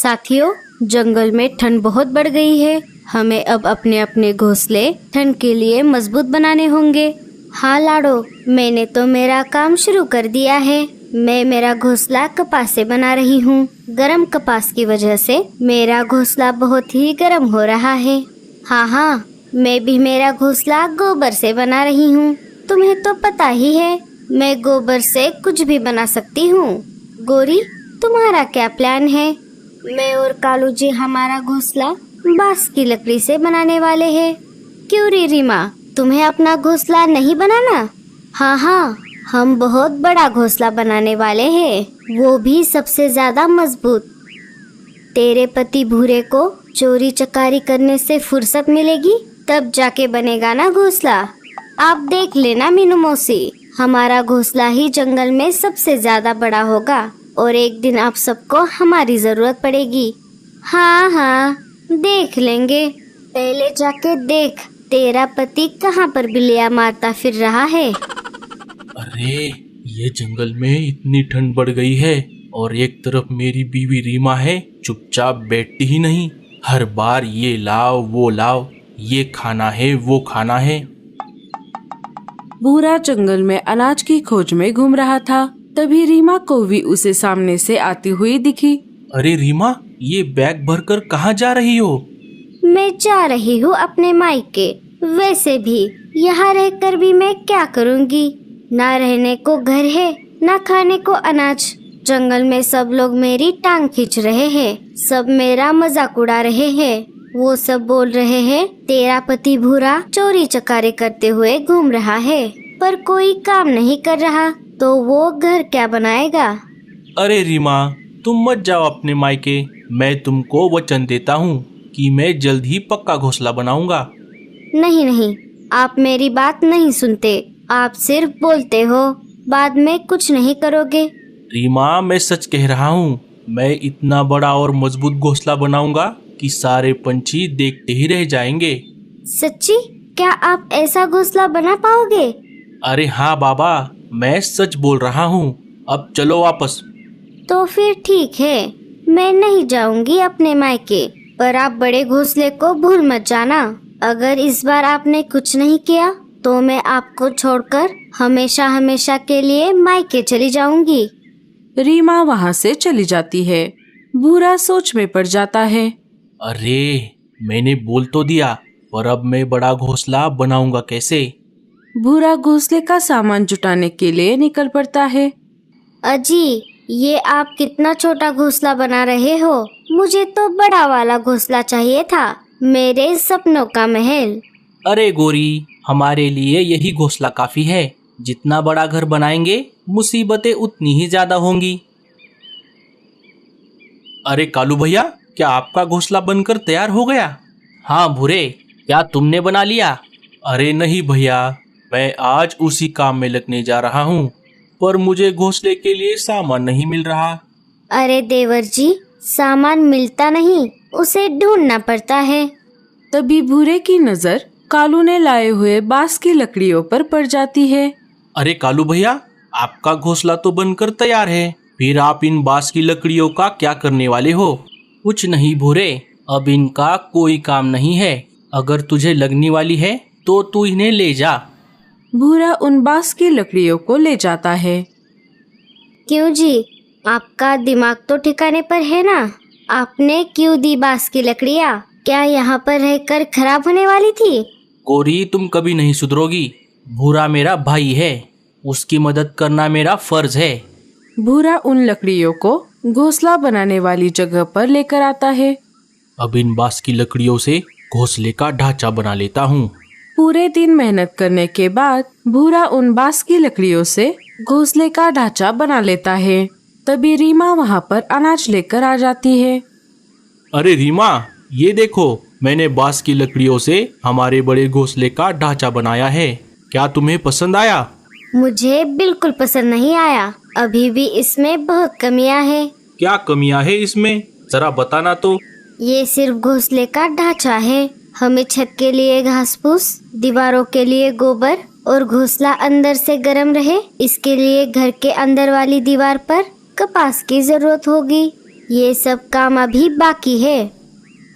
साथियों, जंगल में ठंड बहुत बढ़ गई है। हमें अब अपने अपने घोंसले ठंड के लिए मजबूत बनाने होंगे। हाँ लाडो, मैंने तो मेरा काम शुरू कर दिया है। मैं मेरा घोंसला कपास से बना रही हूँ। गरम कपास की वजह से मेरा घोंसला बहुत ही गर्म हो रहा है। हाँ, मैं भी मेरा घोंसला गोबर से बना रही हूँ। तुम्हें तो पता ही है, मैं गोबर से कुछ भी बना सकती हूँ। गोरी, तुम्हारा क्या प्लान है? मैं और कालू जी हमारा घोंसला बांस की लकड़ी से बनाने वाले हैं। क्यों रे रीमा, तुम्हें अपना घोंसला नहीं बनाना? हाँ, हम बहुत बड़ा घोंसला बनाने वाले हैं, वो भी सबसे ज्यादा मजबूत। तेरे पति भूरे को चोरी चकारी करने से फुर्सत मिलेगी तब जाके बनेगा ना घोंसला। आप देख लेना मीनू मौसी, हमारा घोंसला ही जंगल में सबसे ज्यादा बड़ा होगा और एक दिन आप सबको हमारी जरूरत पड़ेगी। हाँ, देख लेंगे। पहले जाके देख, तेरा पति कहाँ पर बिल्लियाँ मारता फिर रहा है। अरे, ये जंगल में इतनी ठंड बढ़ गई है और एक तरफ मेरी बीवी रीमा है, चुपचाप बैठती ही नहीं। हर बार ये लाओ वो लाओ, ये खाना है वो खाना है। भूरा जंगल में अनाज की खोज में घूम रहा था। तभी रीमा को भी उसे सामने से आती हुई दिखी। अरे रीमा, ये बैग भरकर कहाँ जा रही हो? मैं जा रही हूँ अपने मायके। वैसे भी यहाँ रहकर भी मैं क्या करूँगी? ना रहने को घर है, ना खाने को अनाज। जंगल में सब लोग मेरी टांग खींच रहे हैं, सब मेरा मजाक उड़ा रहे हैं। वो सब बोल रहे हैं तेरा पति भूरा चोरी चकारी करते हुए घूम रहा है, पर कोई काम नहीं कर रहा तो वो घर क्या बनाएगा? अरे रीमा, तुम मत जाओ अपने मायके। मैं तुमको वचन देता हूँ कि मैं जल्द ही पक्का घोंसला बनाऊंगा। नहीं, आप मेरी बात नहीं सुनते। आप सिर्फ बोलते हो, बाद में कुछ नहीं करोगे। रीमा, मैं सच कह रहा हूँ। मैं इतना बड़ा और मजबूत घोंसला बनाऊंगा कि सारे पंछी देखते ही रह जाएंगे। सच्ची? क्या आप ऐसा घोंसला बना पाओगे? अरे हाँ बाबा, मैं सच बोल रहा हूँ। अब चलो वापस। तो फिर ठीक है, मैं नहीं जाऊंगी अपने मायके, पर आप बड़े घोंसले को भूल मत जाना। अगर इस बार आपने कुछ नहीं किया तो मैं आपको छोड़कर हमेशा हमेशा के लिए मायके चली जाऊंगी। रीमा वहाँ से चली जाती है। भूरा सोच में पड़ जाता है। अरे, मैंने बोल तो दिया, पर अब मैं बड़ा घोंसला बनाऊंगा कैसे? भूरा घोंसले का सामान जुटाने के लिए निकल पड़ता है। अजी, ये आप कितना छोटा घोंसला बना रहे हो? मुझे तो बड़ा वाला घोंसला चाहिए था, मेरे सपनों का महल। अरे गोरी, हमारे लिए यही घोंसला काफी है। जितना बड़ा घर बनाएंगे मुसीबतें उतनी ही ज्यादा होंगी। अरे कालू भैया, क्या आपका घोंसला बनकर तैयार हो गया? हाँ भूरे, क्या तुमने बना लिया? अरे नहीं भैया, मैं आज उसी काम में लगने जा रहा हूँ, पर मुझे घोंसले के लिए सामान नहीं मिल रहा। अरे देवर जी, सामान मिलता नहीं, उसे ढूंढना पड़ता है। तभी भूरे की नजर कालू ने लाए हुए बांस की लकड़ियों पर पड़ जाती है। अरे कालू भैया, आपका घोंसला तो बनकर तैयार है, फिर आप इन बांस की लकड़ियों का क्या करने वाले हो? कुछ नहीं भूरे, अब इनका कोई काम नहीं है। अगर तुझे लगने वाली है तो तू इन्हें ले जा। भूरा उन बांस की लकड़ियों को ले जाता है। क्यों जी, आपका दिमाग तो ठिकाने पर है ना? आपने क्यों दी बांस की लकड़ियाँ? क्या यहाँ पर रहकर खराब होने वाली थी? गोरी, तुम कभी नहीं सुधरोगी। भूरा मेरा भाई है, उसकी मदद करना मेरा फर्ज है। भूरा उन लकड़ियों को घोंसला बनाने वाली जगह पर लेकर आता है। अब इन बांस की लकड़ियों से घोंसले का ढांचा बना लेता हूँ। पूरे दिन मेहनत करने के बाद भूरा उन बांस की लकड़ियों से घोंसले का ढांचा बना लेता है। तभी रीमा वहाँ पर अनाज लेकर आ जाती है। अरे रीमा, ये देखो, मैंने बांस की लकड़ियों से हमारे बड़े घोंसले का ढांचा बनाया है। क्या तुम्हें पसंद आया? मुझे बिल्कुल पसंद नहीं आया। अभी भी इसमें बहुत कमियां हैं। क्या कमियां है इसमें? जरा बताना तो। ये सिर्फ घोंसले का ढांचा है। हमें छत के लिए घास फूस, दीवारों के लिए गोबर और घोंसला अंदर से गर्म रहे, इसके लिए घर के अंदर वाली दीवार पर कपास की जरूरत होगी। ये सब काम अभी बाकी है।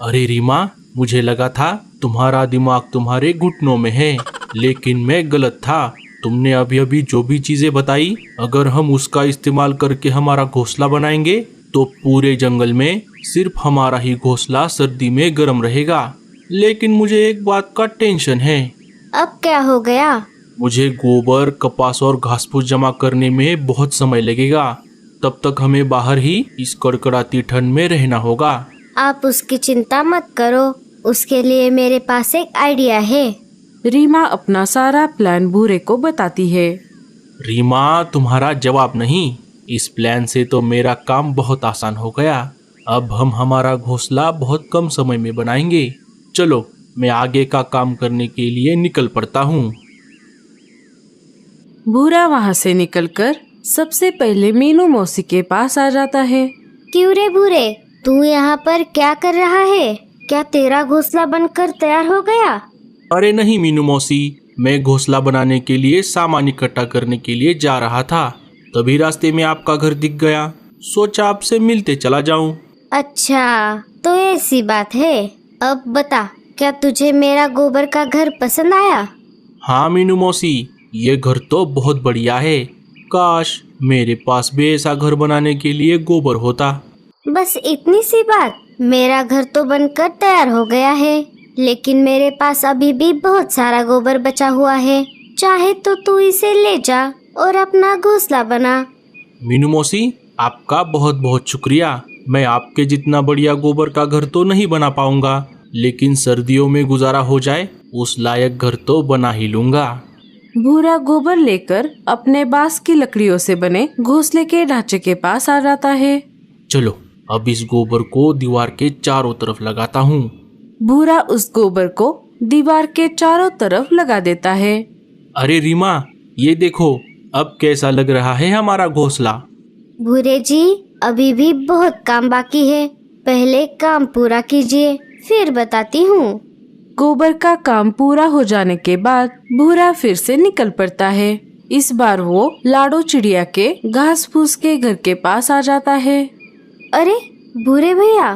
अरे रीमा, मुझे लगा था तुम्हारा दिमाग तुम्हारे घुटनों में है, लेकिन मैं गलत था। तुमने अभी अभी जो भी चीजें बताई, अगर हम उसका इस्तेमाल करके हमारा घोंसला बनाएंगे तो पूरे जंगल में सिर्फ हमारा ही घोंसला सर्दी में गर्म रहेगा। लेकिन मुझे एक बात का टेंशन है। अब क्या हो गया? मुझे गोबर, कपास और घास फूस जमा करने में बहुत समय लगेगा। तब तक हमें बाहर ही इस कड़कड़ाती ठंड में रहना होगा। आप उसकी चिंता मत करो, उसके लिए मेरे पास एक आइडिया है। रीमा अपना सारा प्लान भूरे को बताती है। रीमा, तुम्हारा जवाब नहीं। इस प्लान से तो मेरा काम बहुत आसान हो गया। अब हम हमारा घोंसला बहुत कम समय में बनाएंगे। चलो, मैं आगे का काम करने के लिए निकल पड़ता हूँ। भूरा वहाँ से निकलकर सबसे पहले मीनू मौसी के पास आ जाता है। क्यों रे भूरे, तू यहाँ पर क्या कर रहा है? क्या तेरा घोंसला बनकर तैयार हो गया? अरे नहीं मीनू मौसी, मैं घोंसला बनाने के लिए सामान इकट्ठा करने के लिए जा रहा था। तभी रास्ते में आपका घर दिख गया, सोचा आपसे मिलते चला जाऊं। अच्छा, तो ऐसी बात है। अब बता, क्या तुझे मेरा गोबर का घर पसंद आया? हाँ मीनू मौसी, ये घर तो बहुत बढ़िया है। काश मेरे पास भी ऐसा घर बनाने के लिए गोबर होता। बस इतनी सी बात? मेरा घर तो बनकर तैयार हो गया है, लेकिन मेरे पास अभी भी बहुत सारा गोबर बचा हुआ है। चाहे तो तू इसे ले जा और अपना घोंसला बना। मीनू मौसी, आपका बहुत बहुत शुक्रिया। मैं आपके जितना बढ़िया गोबर का घर तो नहीं बना पाऊंगा, लेकिन सर्दियों में गुजारा हो जाए उस लायक घर तो बना ही लूंगा। भूरा गोबर लेकर अपने बांस की लकड़ियों से बने घोंसले के ढांचे के पास आ जाता है। चलो, अब इस गोबर को दीवार के चारों तरफ लगाता हूँ। भूरा उस गोबर को दीवार के चारों तरफ लगा देता है। अरे रीमा, ये देखो, अब कैसा लग रहा है हमारा घोंसला। भूरे जी, अभी भी बहुत काम बाकी है। पहले काम पूरा कीजिए, फिर बताती हूँ। गोबर का काम पूरा हो जाने के बाद भूरा फिर से निकल पड़ता है। इस बार वो लाडो चिड़िया के घास फूस के घर के पास आ जाता है। अरे भूरे भैया,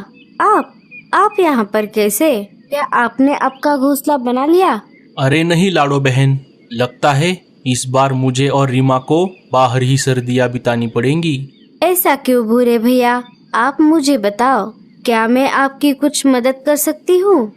आप यहाँ पर कैसे? क्या आपने आपका घोंसला बना लिया? अरे नहीं लाडो बहन, लगता है इस बार मुझे और रीमा को बाहर ही सर्दियाँ बितानी पड़ेंगी। ऐसा क्यों भूरे भैया? आप मुझे बताओ, क्या मैं आपकी कुछ मदद कर सकती हूँ?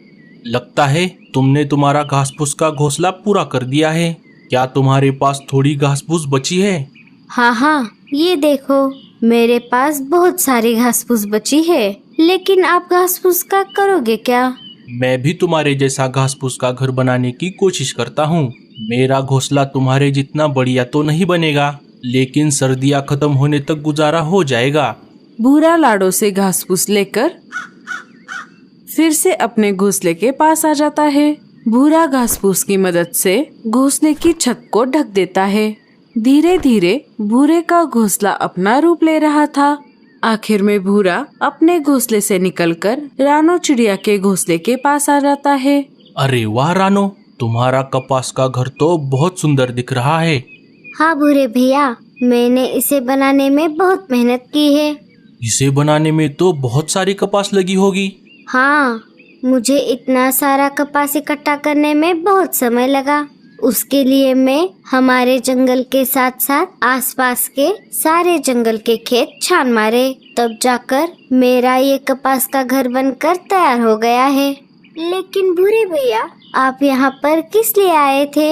लगता है तुमने तुम्हारा घास फूस का घोंसला पूरा कर दिया है। क्या तुम्हारे पास थोड़ी घास फूस बची है? हाँ, ये देखो, मेरे पास बहुत सारी घास फूस बची है। लेकिन आप घास फूस का करोगे क्या? मैं भी तुम्हारे जैसा घास फूस का घर बनाने की कोशिश करता हूँ। मेरा घोंसला तुम्हारे जितना बढ़िया तो नहीं बनेगा, लेकिन सर्दियाँ खत्म होने तक गुजारा हो जाएगा। भूरा लाडो से घास फूस लेकर फिर से अपने घोंसले के पास आ जाता है। भूरा घास फूस की मदद से घोंसले की छत को ढक देता है। धीरे धीरे भूरे का घोंसला अपना रूप ले रहा था। आखिर में भूरा अपने घोंसले से निकलकर रानो चिड़िया के घोंसले के पास आ जाता है। अरे वाह रानो, तुम्हारा कपास का घर तो बहुत सुंदर दिख रहा है। हाँ भूरे भैया, मैंने इसे बनाने में बहुत मेहनत की है। इसे बनाने में तो बहुत सारी कपास लगी होगी। हाँ, मुझे इतना सारा कपास इकट्ठा करने में बहुत समय लगा। उसके लिए मैं हमारे जंगल के साथ साथ आसपास के सारे जंगल के खेत छान मारे, तब जाकर मेरा ये कपास का घर बनकर तैयार हो गया है। लेकिन भूरे भैया, आप यहाँ पर किस लिए आए थे?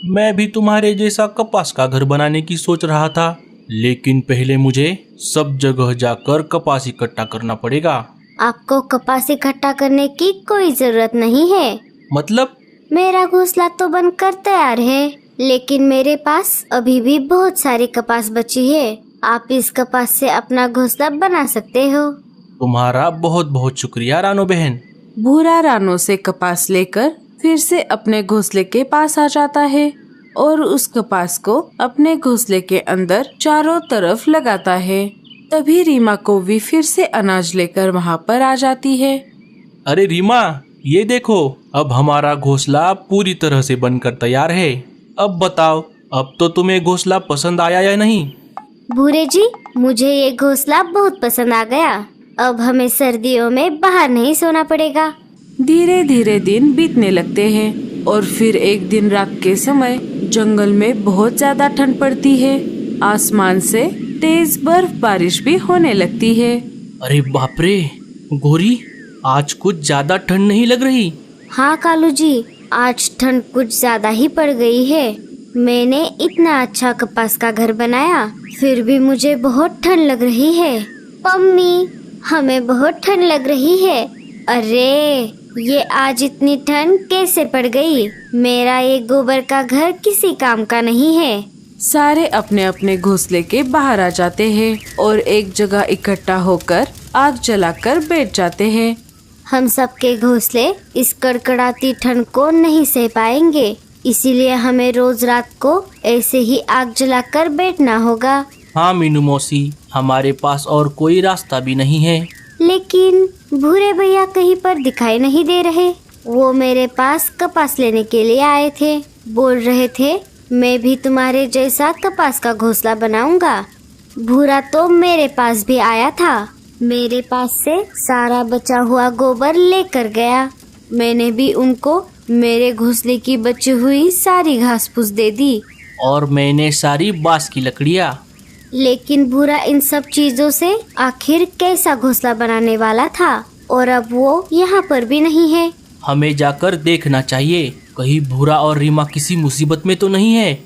मैं भी तुम्हारे जैसा कपास का घर बनाने की सोच रहा था, लेकिन पहले मुझे सब जगह जाकर कपास इकट्ठा करना पड़ेगा। आपको कपास इकट्ठा करने की कोई जरूरत नहीं है। मतलब? मेरा घोंसला तो बनकर तैयार है, लेकिन मेरे पास अभी भी बहुत सारी कपास बची है। आप इस कपास से अपना घोंसला बना सकते हो। तुम्हारा बहुत बहुत शुक्रिया रानो बहन। भूरा रानो से कपास लेकर फिर से अपने घोंसले के पास आ जाता है और उस कपास को अपने घोंसले के अंदर चारों तरफ लगाता है। तभी रीमा कौवी फिर से अनाज लेकर वहाँ पर आ जाती है। अरे रीमा, ये देखो, अब हमारा घोंसला पूरी तरह से बनकर तैयार है। अब बताओ, अब तो तुम्हें घोंसला पसंद आया या नहीं? भूरे जी, मुझे ये घोंसला बहुत पसंद आ गया। अब हमें सर्दियों में बाहर नहीं सोना पड़ेगा। धीरे धीरे दिन बीतने लगते हैं और फिर एक दिन रात के समय जंगल में बहुत ज्यादा ठंड पड़ती है। आसमान से तेज बर्फ बारिश भी होने लगती है। अरे बाप रे गोरी, आज कुछ ज्यादा ठंड नहीं लग रही? हाँ कालू जी, आज ठंड कुछ ज्यादा ही पड़ गई है। मैंने इतना अच्छा कपास का घर बनाया, फिर भी मुझे बहुत ठंड लग रही है। मम्मी, हमें बहुत ठंड लग रही है। अरे ये आज इतनी ठंड कैसे पड़ गई? मेरा ये गोबर का घर किसी काम का नहीं है। सारे अपने अपने घोंसले के बाहर आ जाते हैं और एक जगह इकट्ठा होकर आग जलाकर बैठ जाते हैं। हम सबके घोंसले इस कड़कड़ाती ठंड को नहीं सह पाएंगे, इसीलिए हमें रोज रात को ऐसे ही आग जलाकर बैठना होगा। हाँ मीनू मौसी, हमारे पास और कोई रास्ता भी नहीं है। लेकिन भूरे भैया कहीं पर दिखाई नहीं दे रहे। वो मेरे पास कपास लेने के लिए आए थे, बोल रहे थे मैं भी तुम्हारे जैसा कपास का घोंसला बनाऊंगा। भूरा तो मेरे पास भी आया था, मेरे पास से सारा बचा हुआ गोबर लेकर गया। मैंने भी उनको मेरे घोंसले की बची हुई सारी घास फूस दे दी और मैंने सारी बांस की लकड़ियाँ। लेकिन भूरा इन सब चीजों से आखिर कैसा घोंसला बनाने वाला था, और अब वो यहाँ पर भी नहीं है। हमें जाकर देखना चाहिए, कहीं भूरा और रीमा किसी मुसीबत में तो नहीं है।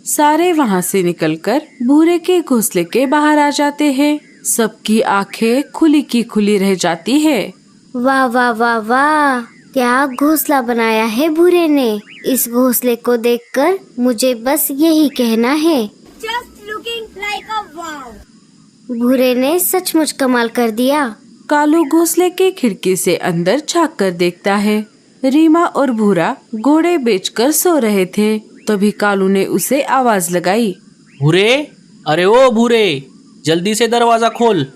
सारे वहाँ से निकलकर भूरे के घोंसले के बाहर आ जाते हैं। सबकी आंखें खुली की खुली रह जाती है। वाह वाह वाह वाह, क्या घोंसला बनाया है भूरे ने। इस घोंसले को देखकर मुझे बस यही कहना है, Just looking like a wow. भूरे ने सचमुच कमाल कर दिया। कालू घोंसले के खिड़की से अंदर झांक कर देखता है। रीमा और भूरा घोड़े बेचकर सो रहे थे। तभी कालू ने उसे आवाज लगाई, भूरे, अरे ओ भूरे, जल्दी से दरवाजा खोल।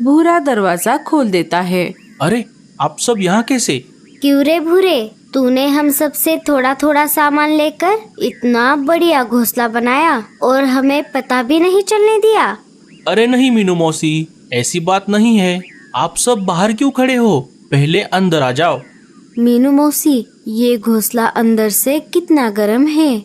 भूरा दरवाजा खोल देता है। अरे आप सब यहाँ कैसे? क्यों रे भूरे, तूने हम सब से थोड़ा थोड़ा सामान लेकर इतना बढ़िया घोंसला बनाया और हमें पता भी नहीं चलने दिया। अरे नहीं मीनू मौसी, ऐसी बात नहीं है। आप सब बाहर क्यों खड़े हो? पहले अंदर आ जाओ। मीनू मौसी, ये घोंसला अंदर से कितना गर्म है।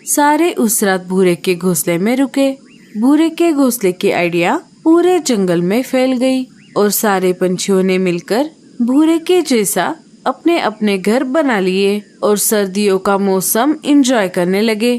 सारे उस रात भूरे के घोंसले में रुके। भूरे के घोंसले की आइडिया पूरे जंगल में फैल गई और सारे पंछियों ने मिलकर भूरे के जैसा अपने अपने घर बना लिए और सर्दियों का मौसम एंजॉय करने लगे।